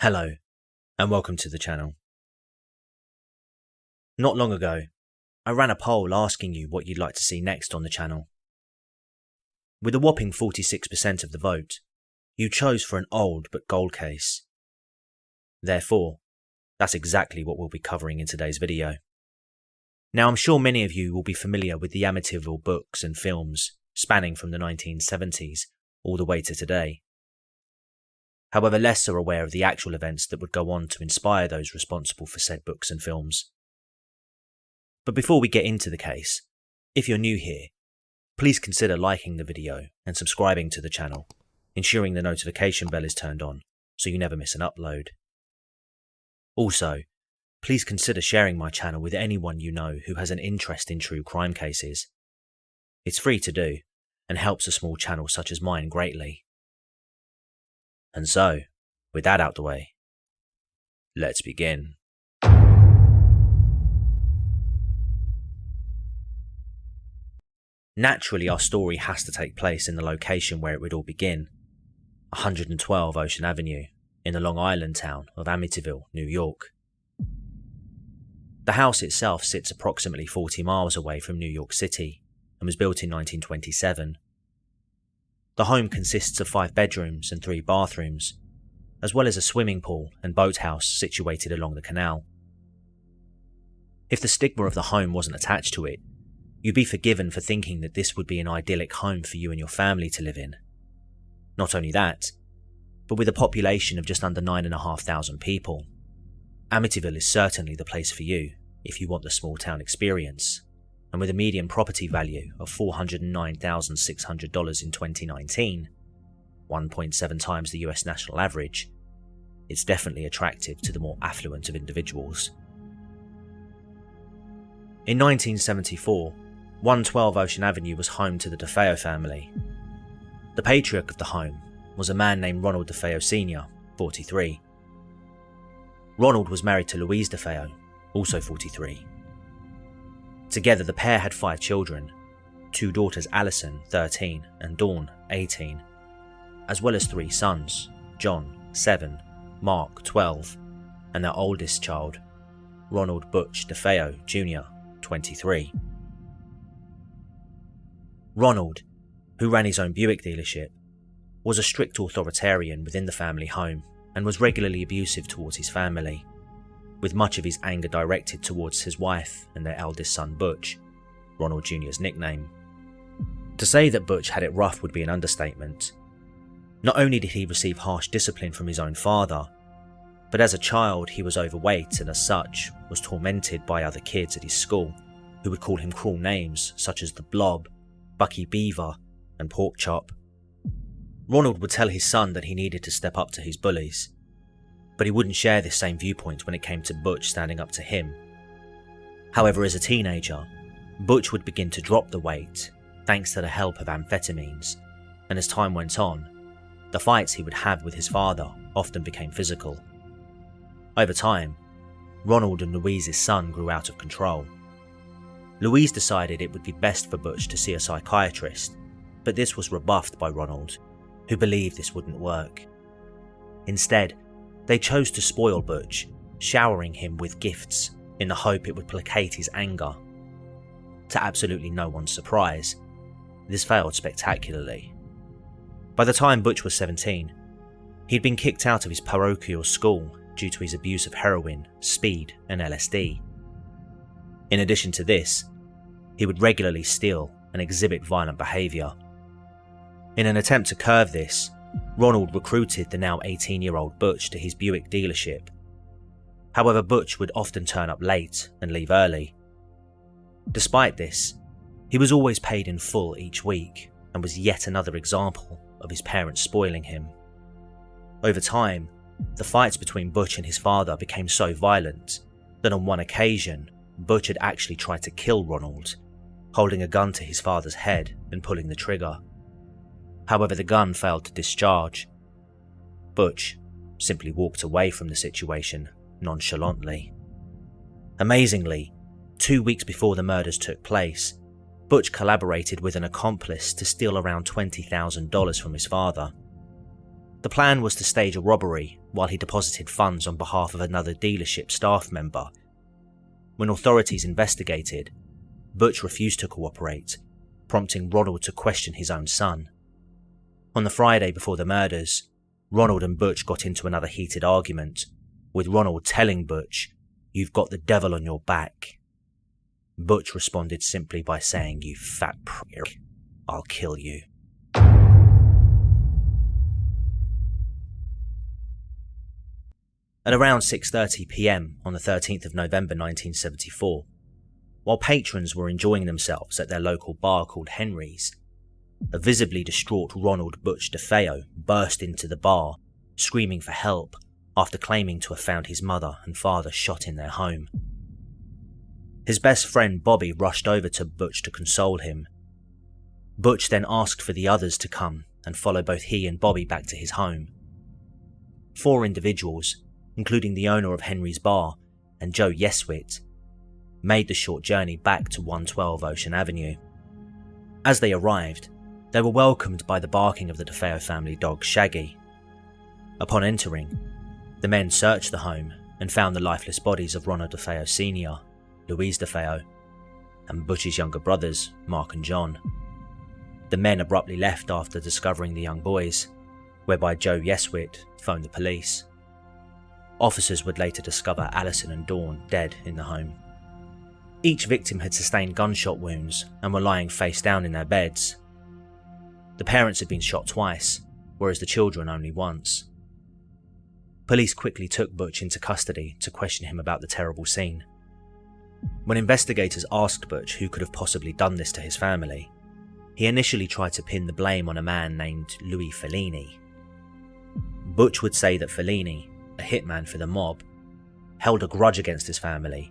Hello, and welcome to the channel. Not long ago, I ran a poll asking you what you'd like to see next on the channel. With a whopping 46% of the vote, you chose for an old but gold case. Therefore, that's exactly what we'll be covering in today's video. Now, I'm sure many of you will be familiar with the Amityville books and films spanning from the 1970s all the way to today. However, less are aware of the actual events that would go on to inspire those responsible for said books and films. But before we get into the case, if you're new here, please consider liking the video and subscribing to the channel, ensuring the notification bell is turned on so you never miss an upload. Also, please consider sharing my channel with anyone you know who has an interest in true crime cases. It's free to do and helps a small channel such as mine greatly. And so, with that out the way, let's begin. Naturally, our story has to take place in the location where it would all begin, 112 Ocean Avenue, in the Long Island town of Amityville, New York. The house itself sits approximately 40 miles away from New York City and was built in 1927. The home consists of 5 bedrooms and 3 bathrooms, as well as a swimming pool and boathouse situated along the canal. If the stigma of the home wasn't attached to it, you'd be forgiven for thinking that this would be an idyllic home for you and your family to live in. Not only that, but with a population of just under 9,500 people, Amityville is certainly the place for you if you want the small town experience. And with a median property value of $409,600 in 2019, 1.7 times the US national average, it's definitely attractive to the more affluent of individuals. In 1974, 112 Ocean Avenue was home to the DeFeo family. The patriarch of the home was a man named Ronald DeFeo Sr., 43. Ronald was married to Louise DeFeo, also 43. Together, the pair had 5 children, 2 daughters Allison, 13, and Dawn, 18, as well as 3 sons, John, 7, Mark, 12, and their oldest child, Ronald Butch DeFeo Jr., 23. Ronald, who ran his own Buick dealership, was a strict authoritarian within the family home and was regularly abusive towards his family, with much of his anger directed towards his wife and their eldest son Butch, Ronald Jr.'s nickname. To say that Butch had it rough would be an understatement. Not only did he receive harsh discipline from his own father, but as a child he was overweight and as such was tormented by other kids at his school who would call him cruel names such as the Blob, Bucky Beaver, and Pork Chop. Ronald would tell his son that he needed to step up to his bullies, but he wouldn't share this same viewpoint when it came to Butch standing up to him. However, as a teenager, Butch would begin to drop the weight thanks to the help of amphetamines, and as time went on, the fights he would have with his father often became physical. Over time, Ronald and Louise's son grew out of control. Louise decided it would be best for Butch to see a psychiatrist, but this was rebuffed by Ronald, who believed this wouldn't work. Instead, they chose to spoil Butch, showering him with gifts in the hope it would placate his anger. To absolutely no one's surprise, this failed spectacularly. By the time Butch was 17, he'd been kicked out of his parochial school due to his abuse of heroin, speed, and LSD. In addition to this, he would regularly steal and exhibit violent behaviour. In an attempt to curb this, Ronald recruited the now 18-year-old Butch to his Buick dealership. However, Butch would often turn up late and leave early. Despite this, he was always paid in full each week and was yet another example of his parents spoiling him. Over time, the fights between Butch and his father became so violent that on one occasion, Butch had actually tried to kill Ronald, holding a gun to his father's head and pulling the trigger. However, the gun failed to discharge. Butch simply walked away from the situation nonchalantly. Amazingly, 2 weeks before the murders took place, Butch collaborated with an accomplice to steal around $20,000 from his father. The plan was to stage a robbery while he deposited funds on behalf of another dealership staff member. When authorities investigated, Butch refused to cooperate, prompting Ronald to question his own son. On the Friday before the murders, Ronald and Butch got into another heated argument, with Ronald telling Butch, "You've got the devil on your back." Butch responded simply by saying, "You fat prick, I'll kill you." At around 6:30 p.m. on the 13th of November 1974, while patrons were enjoying themselves at their local bar called Henry's, a visibly distraught Ronald Butch DeFeo burst into the bar, screaming for help after claiming to have found his mother and father shot in their home. His best friend Bobby rushed over to Butch to console him. Butch then asked for the others to come and follow both he and Bobby back to his home. 4 individuals, including the owner of Henry's Bar and Joe Yeswit, made the short journey back to 112 Ocean Avenue. As they arrived, they were welcomed by the barking of the DeFeo family dog Shaggy. Upon entering, the men searched the home and found the lifeless bodies of Ronald DeFeo Sr., Louise DeFeo, and Butch's younger brothers, Mark and John. The men abruptly left after discovering the young boys, whereby Joe Yeswit phoned the police. Officers would later discover Allison and Dawn dead in the home. Each victim had sustained gunshot wounds and were lying face down in their beds. The parents had been shot twice, whereas the children only once. Police quickly took Butch into custody to question him about the terrible scene. When investigators asked Butch who could have possibly done this to his family, he initially tried to pin the blame on a man named Louis Fellini. Butch would say that Fellini, a hitman for the mob, held a grudge against his family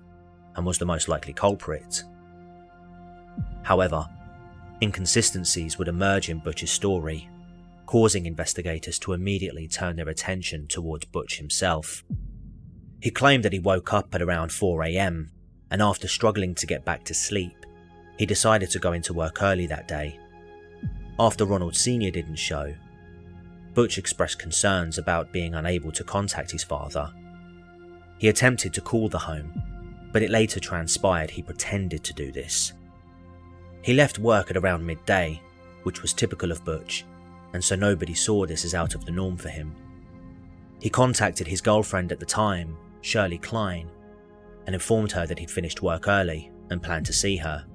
and was the most likely culprit. However, inconsistencies would emerge in Butch's story, causing investigators to immediately turn their attention towards Butch himself. He claimed that he woke up at around 4 a.m, and after struggling to get back to sleep, he decided to go into work early that day. After Ronald Sr. didn't show, Butch expressed concerns about being unable to contact his father. He attempted to call the home, but it later transpired he pretended to do this. He left work at around midday, which was typical of Butch, and so nobody saw this as out of the norm for him. He contacted his girlfriend at the time, Shirley Klein, and informed her that he'd finished work early and planned to see her.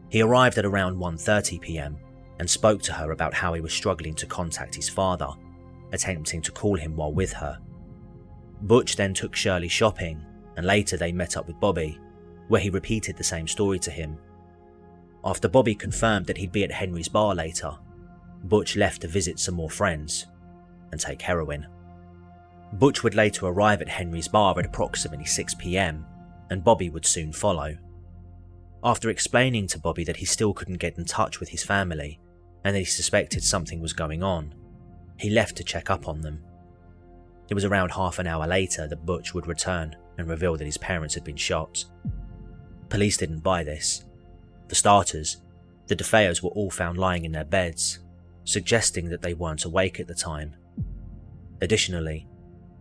He arrived at around 1:30 p.m. and spoke to her about how he was struggling to contact his father, attempting to call him while with her. Butch then took Shirley shopping, and later they met up with Bobby, where he repeated the same story to him. After Bobby confirmed that he'd be at Henry's Bar later, Butch left to visit some more friends and take heroin. Butch would later arrive at Henry's Bar at approximately 6 p.m, and Bobby would soon follow. After explaining to Bobby that he still couldn't get in touch with his family and that he suspected something was going on, he left to check up on them. It was around half an hour later that Butch would return and reveal that his parents had been shot. Police didn't buy this. For starters, the DeFeos were all found lying in their beds, suggesting that they weren't awake at the time. Additionally,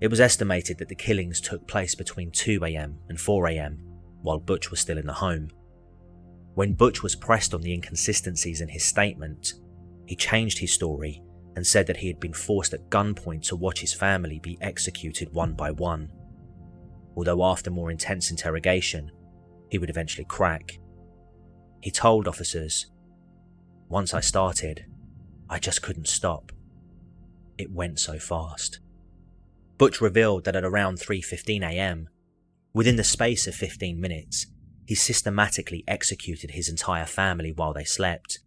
it was estimated that the killings took place between 2 a.m. and 4 a.m, while Butch was still in the home. When Butch was pressed on the inconsistencies in his statement, he changed his story and said that he had been forced at gunpoint to watch his family be executed one by one. Although after more intense interrogation, he would eventually crack. He told officers, "Once I started, I just couldn't stop. It went so fast." Butch revealed that at around 3:15 a.m, within the space of 15 minutes, he systematically executed his entire family while they slept.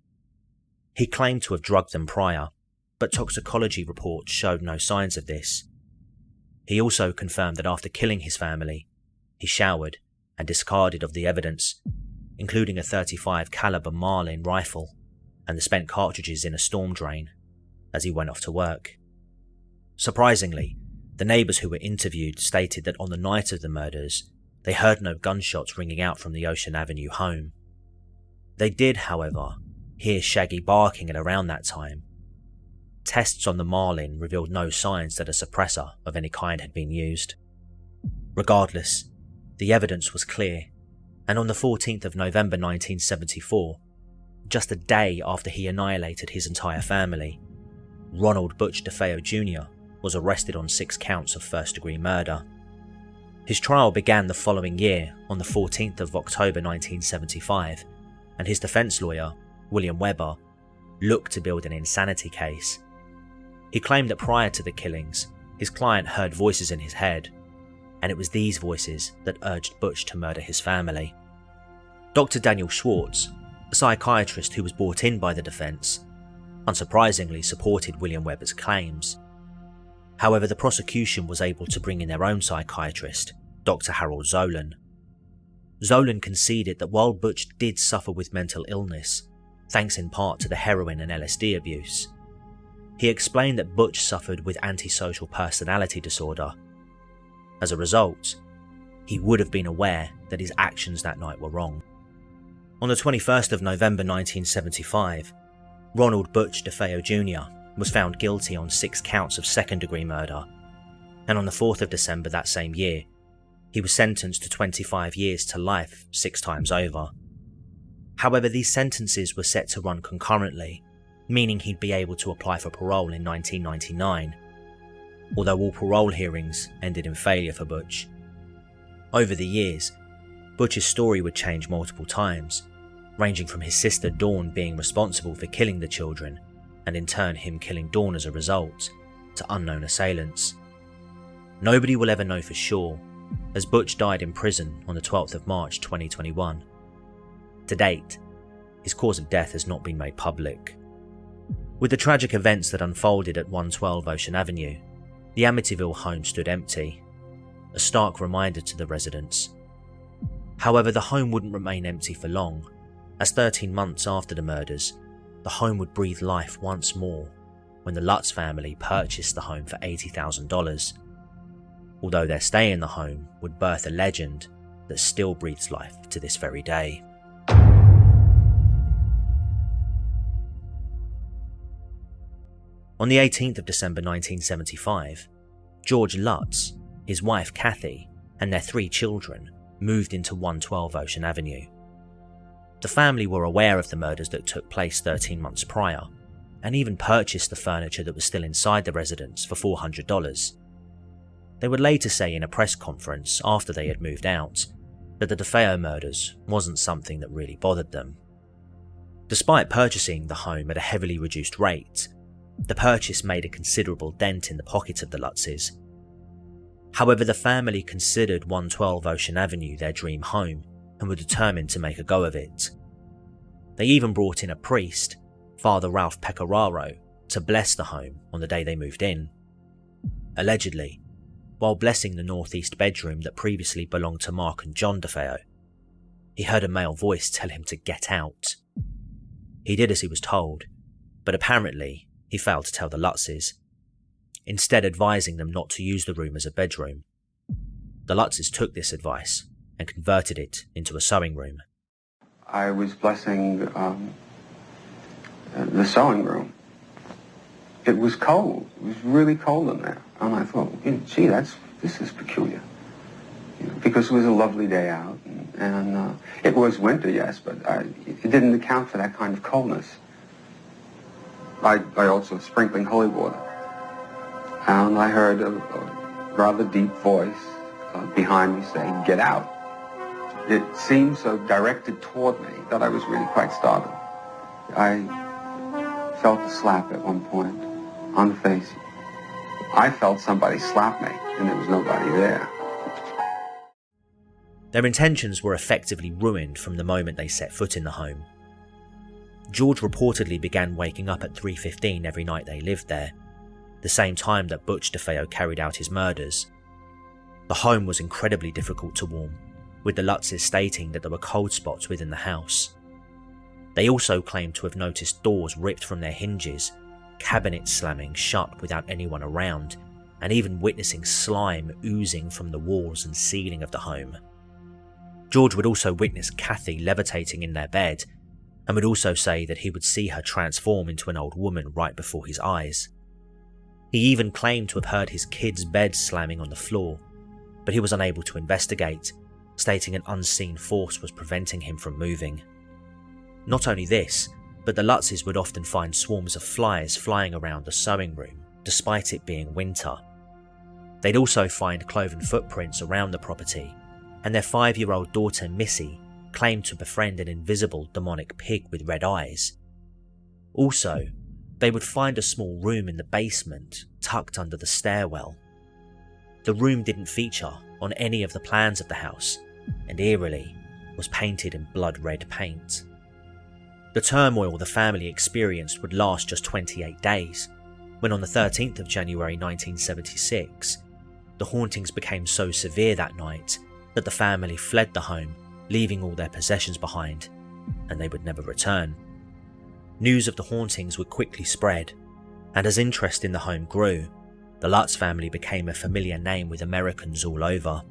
He claimed to have drugged them prior, but toxicology reports showed no signs of this. He also confirmed that after killing his family, he showered and discarded of the evidence, including a .35 caliber Marlin rifle and the spent cartridges in a storm drain, as he went off to work. Surprisingly, the neighbours who were interviewed stated that on the night of the murders, they heard no gunshots ringing out from the Ocean Avenue home. They did, however, hear Shaggy barking at around that time. tests on the marlin revealed no signs that a suppressor of any kind had been used. Regardless, the evidence was clear, and on the 14th of November 1974, just a day after he annihilated his entire family, Ronald Butch DeFeo Jr. was arrested on 6 counts of first-degree murder. His trial began the following year on the 14th of October 1975, and his defense lawyer, William Weber, looked to build an insanity case. He claimed that prior to the killings, his client heard voices in his head, and it was these voices that urged Butch to murder his family. Dr. Daniel Schwartz, a psychiatrist who was brought in by the defense, unsurprisingly supported William Weber's claims. However, the prosecution was able to bring in their own psychiatrist, Dr. Harold Zolan. Zolan conceded that while Butch did suffer with mental illness, thanks in part to the heroin and LSD abuse, he explained that Butch suffered with antisocial personality disorder. As a result, he would have been aware that his actions that night were wrong. On the 21st of November 1975, Ronald Butch DeFeo Jr. was found guilty on 6 counts of second-degree murder, and on the 4th of December that same year, he was sentenced to 25 years to life 6 times over. However, these sentences were set to run concurrently, meaning he'd be able to apply for parole in 1999, although all parole hearings ended in failure for Butch. Over the years, Butch's story would change multiple times, ranging from his sister Dawn being responsible for killing the children, and in turn him killing Dawn as a result, to unknown assailants. Nobody will ever know for sure, as Butch died in prison on the 12th of March 2021. To date, his cause of death has not been made public. With the tragic events that unfolded at 112 Ocean Avenue, the Amityville home stood empty, a stark reminder to the residents. However, the home wouldn't remain empty for long, as 13 months after the murders, the home would breathe life once more when the Lutz family purchased the home for $80,000, although their stay in the home would birth a legend that still breathes life to this very day. On the 18th of December 1975, George Lutz, his wife Kathy, and their 3 children moved into 112 Ocean Avenue. The family were aware of the murders that took place 13 months prior, and even purchased the furniture that was still inside the residence for $400. They would later say in a press conference after they had moved out that the DeFeo murders wasn't something that really bothered them. Despite purchasing the home at a heavily reduced rate, the purchase made a considerable dent in the pockets of the Lutzes. However, the family considered 112 Ocean Avenue their dream home and were determined to make a go of it. They even brought in a priest, Father Ralph Pecoraro, to bless the home on the day they moved in. Allegedly, while blessing the northeast bedroom that previously belonged to Mark and John DeFeo, he heard a male voice tell him to get out. He did as he was told, but apparently he failed to tell the Lutzes, instead advising them not to use the room as a bedroom. The Lutzes took this advice and converted it into a sewing room. I was blessing the sewing room. It was cold. It was really cold in there. And I thought, gee, this is peculiar. Because it was a lovely day out. And it was winter, yes, but it didn't account for that kind of coldness. I also was sprinkling holy water. And I heard a rather deep voice behind me say, "Get out." It seemed so directed toward me that I was really quite startled. I felt a slap at one point on the face. I felt somebody slap me, and there was nobody there. Their intentions were effectively ruined from the moment they set foot in the home. George reportedly began waking up at 3:15 every night they lived there, the same time that Butch DeFeo carried out his murders. The home was incredibly difficult to warm, with the Lutzes stating that there were cold spots within the house. They also claimed to have noticed doors ripped from their hinges, cabinets slamming shut without anyone around, and even witnessing slime oozing from the walls and ceiling of the home. George would also witness Kathy levitating in their bed, and would also say that he would see her transform into an old woman right before his eyes. He even claimed to have heard his kid's bed slamming on the floor, but he was unable to investigate, stating an unseen force was preventing him from moving. Not only this, but the Lutzes would often find swarms of flies flying around the sewing room, despite it being winter. They'd also find cloven footprints around the property, and their 5-year-old daughter Missy claimed to befriend an invisible demonic pig with red eyes. Also, they would find a small room in the basement tucked under the stairwell. The room didn't feature on any of the plans of the house, and eerily was painted in blood red paint. The turmoil the family experienced would last just 28 days, when on the 13th of January 1976, the hauntings became so severe that night that the family fled the home, leaving all their possessions behind, and they would never return. News of the hauntings would quickly spread, and as interest in the home grew, the Lutz family became a familiar name with Americans all over.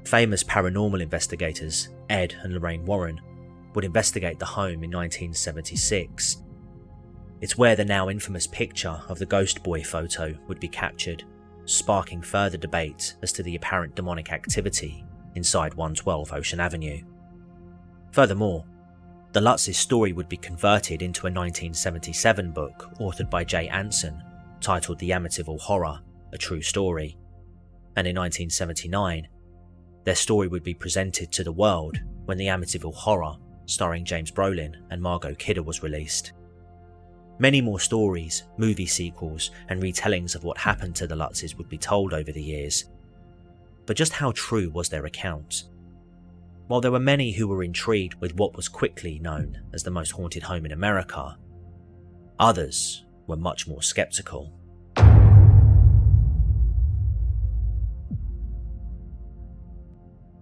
Famous paranormal investigators Ed and Lorraine Warren would investigate the home in 1976. It's where the now infamous picture of the Ghost Boy photo would be captured, sparking further debate as to the apparent demonic activity inside 112 Ocean Avenue. Furthermore, the Lutz's story would be converted into a 1977 book authored by Jay Anson titled The Amityville Horror, A True Story, and in 1979, their story would be presented to the world when The Amityville Horror, starring James Brolin and Margot Kidder, was released. Many more stories, movie sequels, and retellings of what happened to the Lutzes would be told over the years. But just how true was their account? While there were many who were intrigued with what was quickly known as the most haunted home in America, others were much more skeptical.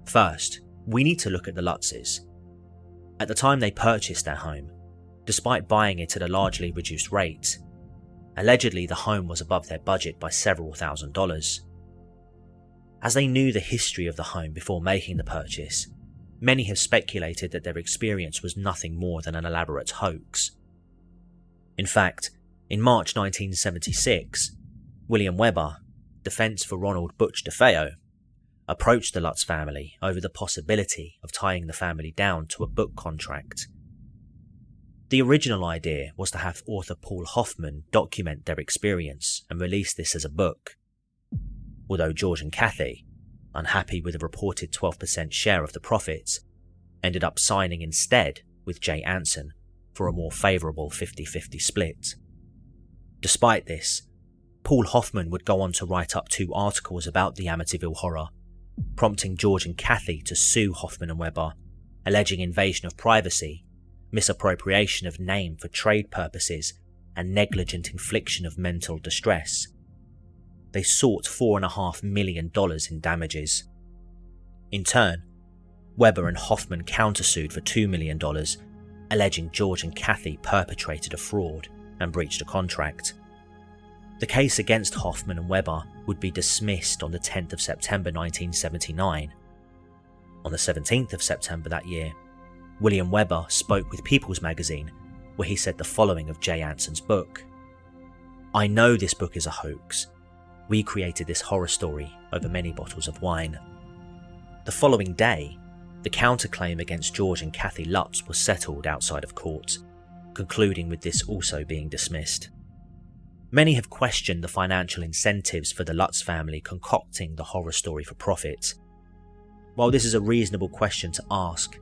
First, we need to look at the Lutzes. At the time they purchased their home, despite buying it at a largely reduced rate, allegedly the home was above their budget by several $1,000s. As they knew the history of the home before making the purchase, many have speculated that their experience was nothing more than an elaborate hoax. In fact, in March 1976, William Weber, defense for Ronald Butch DeFeo, approached the Lutz family over the possibility of tying the family down to a book contract. The original idea was to have author Paul Hoffman document their experience and release this as a book. Although George and Kathy, unhappy with a reported 12% share of the profits, ended up signing instead with Jay Anson for a more favourable 50-50 split. Despite this, Paul Hoffman would go on to write up 2 articles about the Amityville Horror, prompting George and Kathy to sue Hoffman and Weber, alleging invasion of privacy, misappropriation of name for trade purposes, and negligent infliction of mental distress. They sought $4.5 million in damages. In turn, Weber and Hoffman countersued for $2 million, alleging George and Kathy perpetrated a fraud and breached a contract. The case against Hoffman and Weber would be dismissed on the 10th of September 1979. On the 17th of September that year, William Weber spoke with People's Magazine, where he said the following of Jay Anson's book: "I know this book is a hoax. We created this horror story over many bottles of wine." The following day, the counterclaim against George and Kathy Lutz was settled outside of court, concluding with this also being dismissed. Many have questioned the financial incentives for the Lutz family concocting the horror story for profit. While this is a reasonable question to ask,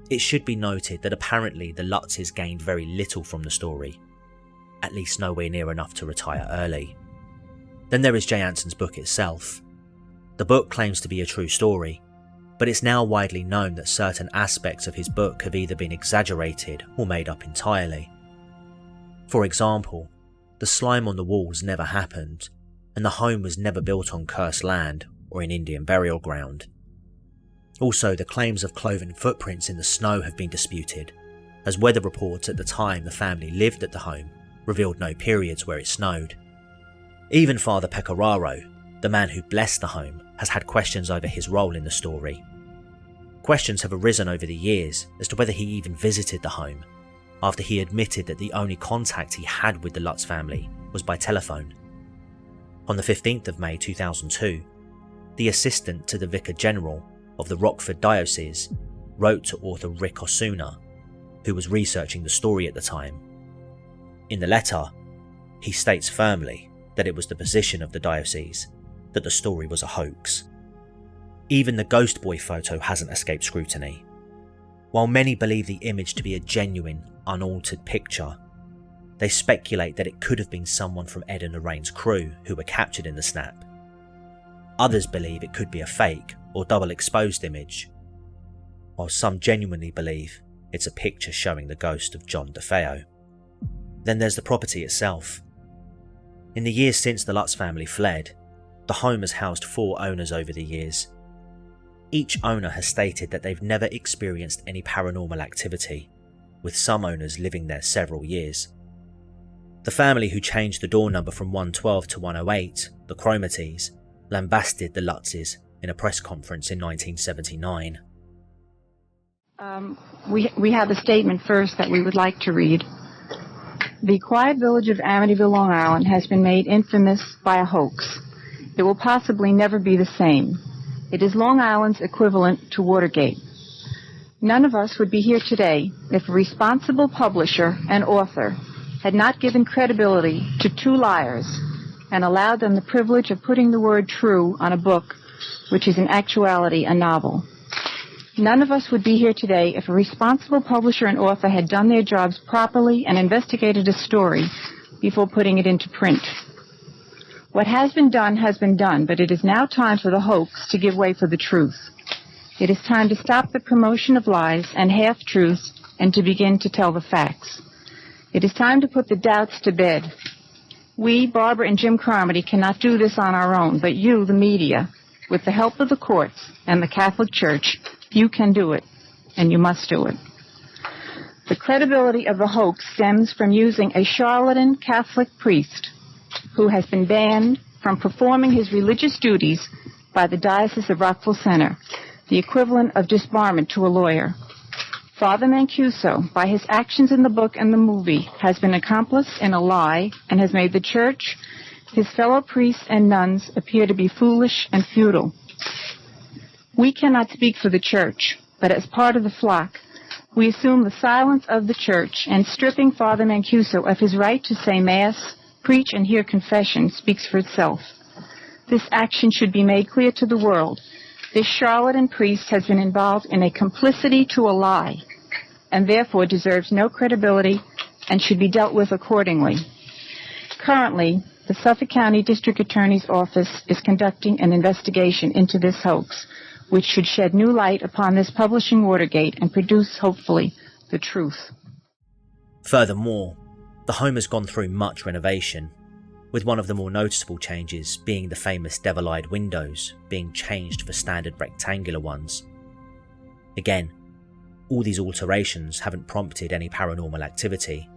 it should be noted that apparently the Lutzes gained very little from the story, at least nowhere near enough to retire early. Then there is Jay Anson's book itself. The book claims to be a true story, but it's now widely known that certain aspects of his book have either been exaggerated or made up entirely. For example, the slime on the walls never happened, and the home was never built on cursed land or in Indian burial ground. Also, the claims of cloven footprints in the snow have been disputed, as weather reports at the time the family lived at the home revealed no periods where it snowed. Even Father Pecoraro, the man who blessed the home, has had questions over his role in the story. Questions have arisen over the years as to whether he even visited the home, after he admitted that the only contact he had with the Lutz family was by telephone. On the 15th of May 2002, the assistant to the Vicar General of the Rockford Diocese wrote to author Rick Osuna, who was researching the story at the time. In the letter, he states firmly that it was the position of the diocese that the story was a hoax. Even the Ghost Boy photo hasn't escaped scrutiny. While many believe the image to be a genuine, unaltered picture, they speculate that it could have been someone from Ed and Lorraine's crew who were captured in the snap. Others believe it could be a fake or double-exposed image, while some genuinely believe it's a picture showing the ghost of John DeFeo. Then there's the property itself. In the years since the Lutz family fled, the home has housed 4 owners over the years. Each owner has stated that they've never experienced any paranormal activity, with some owners living there several years. The family who changed the door number from 112 to 108, the Cromaties, lambasted the Lutzes in a press conference in 1979. We have a statement first that we would like to read. The quiet village of Amityville, Long Island has been made infamous by a hoax. It will possibly never be the same. It is Long Island's equivalent to Watergate. None of us would be here today if a responsible publisher and author had not given credibility to 2 liars and allowed them the privilege of putting the word true on a book, which is in actuality a novel. None of us would be here today if a responsible publisher and author had done their jobs properly and investigated a story before putting it into print. What has been done, but it is now time for the hoax to give way for the truth. It is time to stop the promotion of lies and half-truths and to begin to tell the facts. It is time to put the doubts to bed. We, Barbara and Jim Carmody, cannot do this on our own, but you, the media, with the help of the courts and the Catholic Church, you can do it, and you must do it. The credibility of the hoax stems from using a charlatan Catholic priest who has been banned from performing his religious duties by the Diocese of Rockville Center, the equivalent of disbarment to a lawyer. Father Mancuso, by his actions in the book and the movie, has been accomplice in a lie and has made the Church, his fellow priests and nuns, appear to be foolish and futile. We cannot speak for the Church, but as part of the flock, we assume the silence of the Church, and stripping Father Mancuso of his right to say Mass, preach, and hear confession speaks for itself. This action should be made clear to the world. This charlatan priest has been involved in a complicity to a lie, and therefore deserves no credibility and should be dealt with accordingly. Currently, the Suffolk County District Attorney's Office is conducting an investigation into this hoax, which should shed new light upon this publishing Watergate and produce, hopefully, the truth. Furthermore, the home has gone through much renovation, with one of the more noticeable changes being the famous devil-eyed windows being changed for standard rectangular ones. Again, all these alterations haven't prompted any paranormal activity.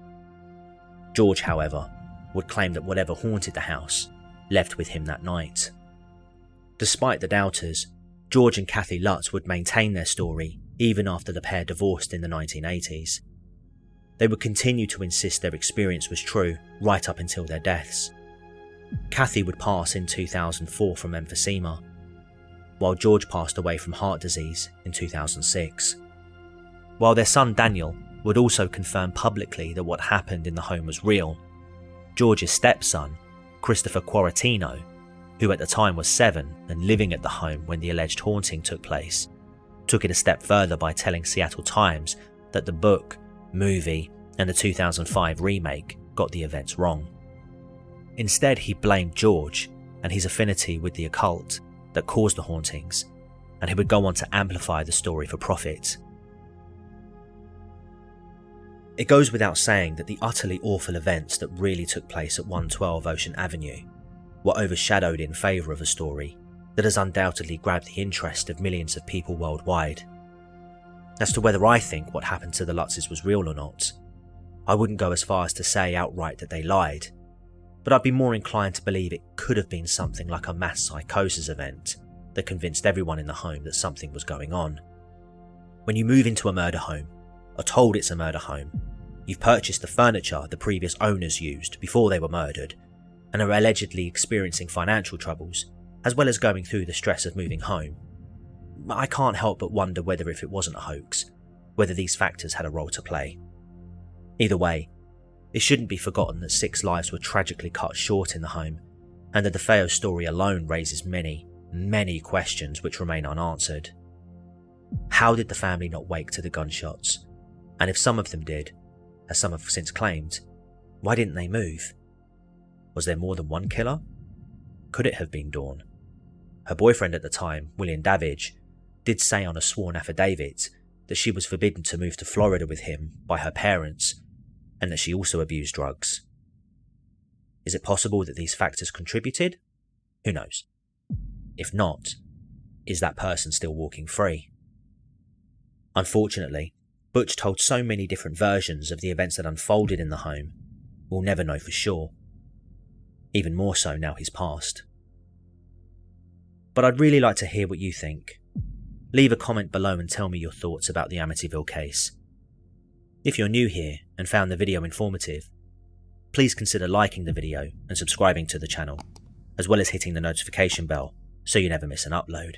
George, however, would claim that whatever haunted the house left with him that night. Despite the doubters, George and Kathy Lutz would maintain their story even after the pair divorced in the 1980s. They would continue to insist their experience was true right up until their deaths. Kathy would pass in 2004 from emphysema, while George passed away from heart disease in 2006. While their son Daniel would also confirm publicly that what happened in the home was real, George's stepson, Christopher Quarantino, who at the time was 7 and living at the home when the alleged haunting took place, took it a step further by telling Seattle Times that the book, movie, and the 2005 remake got the events wrong. Instead, he blamed George and his affinity with the occult that caused the hauntings, and he would go on to amplify the story for profit. It goes without saying that the utterly awful events that really took place at 112 Ocean Avenue were overshadowed in favour of a story that has undoubtedly grabbed the interest of millions of people worldwide. As to whether I think what happened to the Lutzes was real or not, I wouldn't go as far as to say outright that they lied, but I'd be more inclined to believe it could have been something like a mass psychosis event that convinced everyone in the home that something was going on. When you move into a murder home, are told it's a murder home, You've purchased the furniture the previous owners used before they were murdered, and are allegedly experiencing financial troubles, as well as going through the stress of moving home. I can't help but wonder whether if it wasn't a hoax, whether these factors had a role to play. Either way, it shouldn't be forgotten that 6 lives were tragically cut short in the home, and the DeFeo story alone raises many, many questions which remain unanswered. How did the family not wake to the gunshots? And if some of them did, as some have since claimed, why didn't they move? Was there more than one killer? Could it have been Dawn? Her boyfriend at the time, William Davidge, did say on a sworn affidavit that she was forbidden to move to Florida with him by her parents, and that she also abused drugs. Is it possible that these factors contributed? Who knows? If not, is that person still walking free? Unfortunately, Butch told so many different versions of the events that unfolded in the home, we'll never know for sure. Even more so now he's passed. But I'd really like to hear what you think. Leave a comment below and tell me your thoughts about the Amityville case. If you're new here and found the video informative, please consider liking the video and subscribing to the channel, as well as hitting the notification bell so you never miss an upload.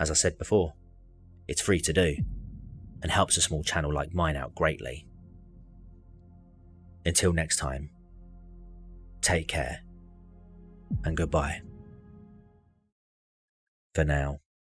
As I said before, it's free to do, and helps a small channel like mine out greatly. Until next time, take care, and goodbye. For now.